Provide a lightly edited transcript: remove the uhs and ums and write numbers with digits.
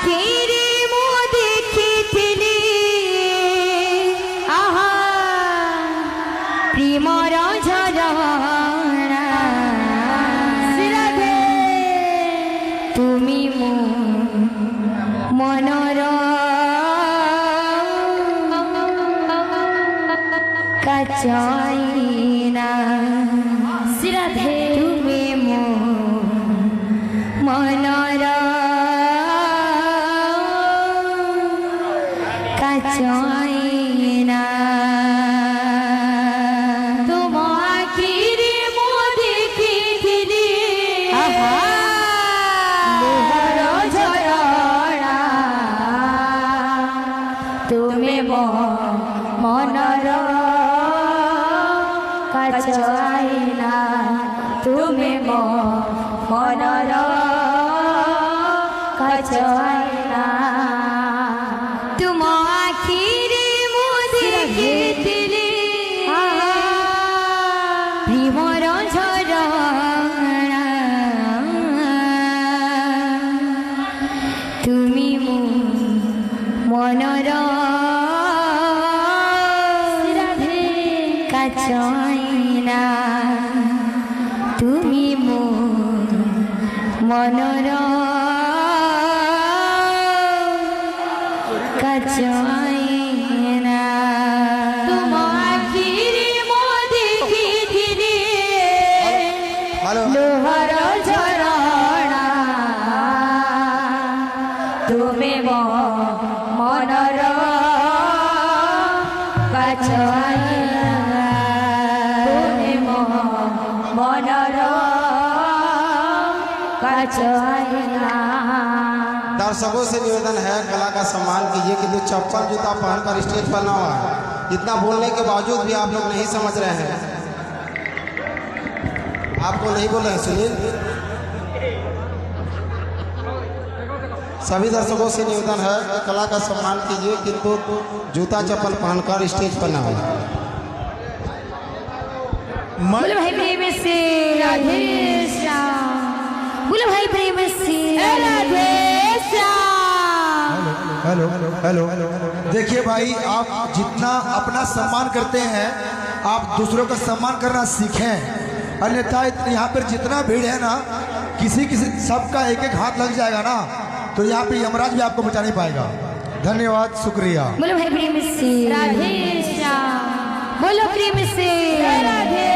আখিরে মো দেখিଥିଲି আহা প্রেমর ঝরଣା শ্রীরাধে তুমি মো মনর কাচয়না শ্রীরাধে তুমি মো মনর কাচয়না তুম আখিরে মো দেখিଥିଲି আহা মোহর ঝরଣା তুমি মো মনর কাচয়না তুমি মো মনর কাচয়না তুম আখিরে মো দেখিଥିଲି প্রেমর ঝরଣା তুমি মো মনর কাচয়না তুমি মো মনর কাচয়না তুম আখিরে মো দেখিଥିଲି লোহার ঝরଣା তুমি মো মনর কাচয়না তুমি মো মনর কাচয়না। दर्शकों से निवेदन है कला का सम्मान कीजिए कि जो चप्पल जूता पहनकर स्टेज पर ना हुआ है, इतना बोलने के बावजूद भी आप लोग नहीं समझ रहे हैं। आपको नहीं बोल रहे हैं, सुनील। सभी दर्शकों से निवेदन है कि कला का सम्मान कीजिए किंतु जूता चप्पल पहनकर स्टेज पर ना हुआ। बोलो भाई प्रेम से राधे श्याम, बोलो भाई प्रेम से राधे श्याम। हेलो हेलो देखिए भाई, आप जितना अपना सम्मान करते हैं आप दूसरों का सम्मान करना सीखें, अन्यथा यहाँ पर जितना भीड़ है ना, किसी सबका एक एक हाथ लग जाएगा ना, तो यहाँ पे यमराज भी आपको बचा नहीं पाएगा। धन्यवाद, शुक्रिया। बोलो भाई प्रेम से राधे श्याम, बोलो प्रेम से राधे